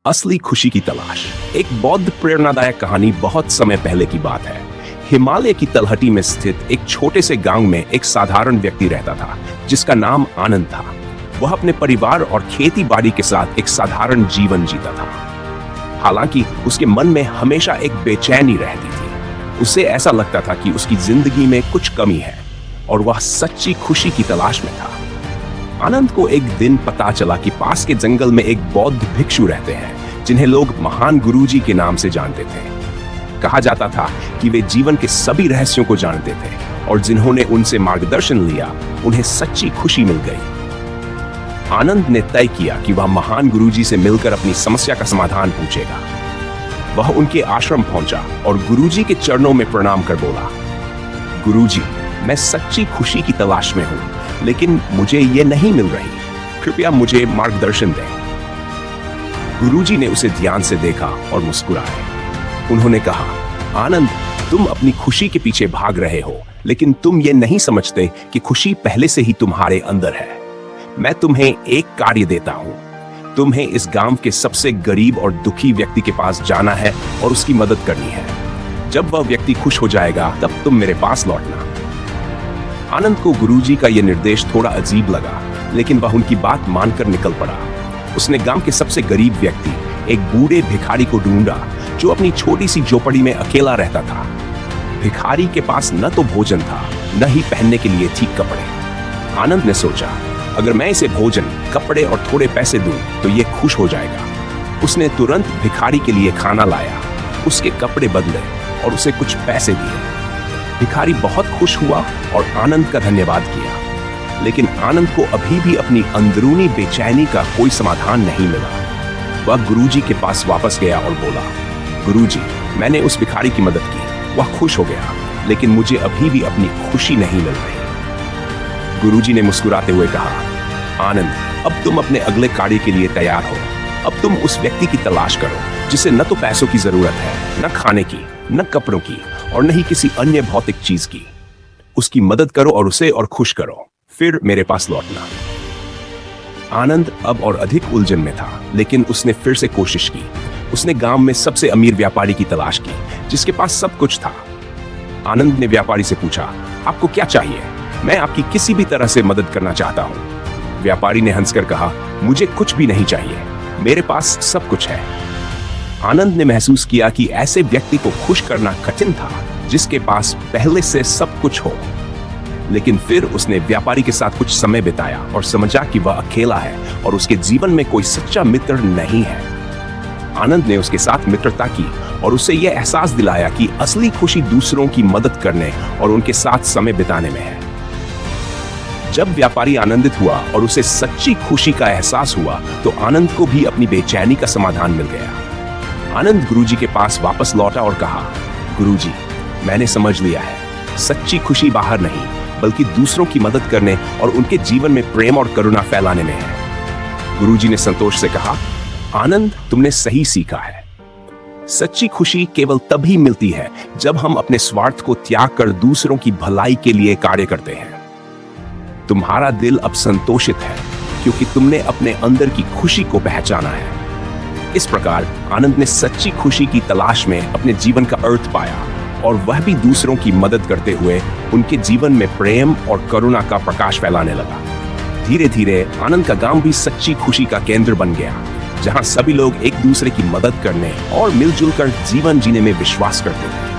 असली खुशी की तलाश। एक बौद्ध प्रेरणादायक कहानी बहुत समय पहले की बात है। हिमालय की तलहटी में स्थित एक छोटे से गांव में एक साधारण व्यक्ति रहता था जिसका नाम आनंद था। वह अपने परिवार और खेती बाड़ी के साथ एक साधारण जीवन जीता था। हालांकि उसके मन में हमेशा एक बेचैनी रहती थी। उसे ऐसा लगता था कि उसकी जिंदगी में कुछ कमी है और वह सच्ची खुशी की तलाश में था। आनंद को एक दिन पता चला कि पास के जंगल में एक बौद्ध भिक्षु रहते हैं जिन्हें लोग महान गुरुजी के नाम से जानते थे। कहा जाता था कि वे जीवन के सभी रहस्यों को जानते थे और जिन्होंने उनसे मार्गदर्शन लिया उन्हें सच्ची खुशी मिल गई। आनंद ने तय किया कि वह महान गुरुजी से मिलकर अपनी समस्या का समाधान पूछेगा। वह उनके आश्रम पहुंचा और गुरुजी के चरणों में प्रणाम कर बोला, गुरुजी, मैं सच्ची खुशी की तलाश में हूं, लेकिन मुझे ये नहीं मिल रही। कृपया मुझे मार्गदर्शन दें। गुरुजी ने उसे ध्यान से देखा और मुस्कुराए। उन्होंने कहा, आनंद, तुम अपनी खुशी के पीछे भाग रहे हो, लेकिन तुम ये नहीं समझते कि खुशी पहले से ही तुम्हारे अंदर है। मैं तुम्हें एक कार्य देता हूं। तुम्हें इस गांव के सबसे गरीब और दुखी व्यक्ति के पास जाना है और उसकी मदद करनी है। जब वह व्यक्ति खुश हो जाएगा तब तुम मेरे पास लौटना। आनंद को गुरुजी का यह निर्देश थोड़ा अजीब लगा, लेकिन वह उनकी बात मानकर निकल पड़ा। उसने गांव के सबसे गरीब व्यक्ति, एक बूढ़े भिखारी को ढूंढा जो अपनी छोटी सी झोपड़ी में अकेला रहता था। भिखारी के पास न तो भोजन था, न ही पहनने के लिए ठीक कपड़े। आनंद ने सोचा, अगर मैं इसे भोजन, कपड़े और थोड़े पैसे दूं तो ये खुश हो जाएगा। उसने तुरंत भिखारी के लिए खाना लाया, उसके कपड़े बदले और उसे कुछ पैसे दिए। भिखारी बहुत खुश हुआ और आनंद का धन्यवाद किया, लेकिन आनंद को अभी भी अपनी अंदरूनी बेचैनी का कोई समाधान नहीं मिला। वह गुरुजी के पास वापस गया और बोला, गुरुजी, मैंने उस भिखारी की मदद की, वह खुश हो गया, लेकिन मुझे अभी भी अपनी खुशी नहीं मिल रही। गुरुजी ने मुस्कुराते हुए कहा, आनंद, अब तुम अपने अगले कार्य के लिए तैयार हो। अब तुम उस व्यक्ति की तलाश करो जिसे न तो पैसों की जरूरत है, न खाने की, न कपड़ों की और न ही किसी अन्य भौतिक चीज की। उसकी मदद करो और उसे और खुश करो, फिर मेरे पास लौटना। आनंद अब और अधिक उलझन में था, लेकिन उसने फिर से कोशिश की। उसने गांव में सबसे अमीर व्यापारी की तलाश की जिसके पास सब कुछ था। आनंद ने व्यापारी से पूछा, आपको क्या चाहिए? मैं आपकी किसी भी तरह से मदद करना चाहता हूं। व्यापारी ने हंसकर कहा, मुझे कुछ भी नहीं चाहिए, मेरे पास सब कुछ है। आनंद ने महसूस किया कि ऐसे व्यक्ति को खुश करना कठिन था जिसके पास पहले से सब कुछ हो। लेकिन फिर उसने व्यापारी के साथ कुछ समय बिताया और समझा कि वह अकेला है और उसके जीवन में कोई सच्चा मित्र नहीं है। आनंद ने उसके साथ मित्रता की और उसे यह एहसास दिलाया कि असली खुशी दूसरों की मदद करने और उनके साथ समय बिताने में है। जब व्यापारी आनंदित हुआ और उसे सच्ची खुशी का एहसास हुआ तो आनंद को भी अपनी बेचैनी का समाधान मिल गया। आनंद गुरुजी के पास वापस लौटा और कहा, गुरुजी, मैंने समझ लिया है, सच्ची खुशी बाहर नहीं बल्कि दूसरों की मदद करने और उनके जीवन में प्रेम और करुणा फैलाने में है। गुरुजी ने संतोष से कहा, आनंद, तुमने सही सीखा है। सच्ची खुशी केवल तभी मिलती है जब हम अपने स्वार्थ को त्याग कर दूसरों की भलाई के लिए कार्य करते हैं। तुम्हारा दिल अब संतोषित है क्योंकि तुमने अपने अंदर की खुशी को पहचाना है। इस प्रकार आनंद ने सच्ची खुशी की तलाश में अपने जीवन का अर्थ पाया और वह भी दूसरों की मदद करते हुए उनके जीवन में प्रेम और करुणा का प्रकाश फैलाने लगा। धीरे धीरे आनंद का गांव भी सच्ची खुशी का केंद्र बन गया, जहां सभी लोग एक दूसरे की मदद करने और मिलजुल कर जीवन जीने में विश्वास करते थे।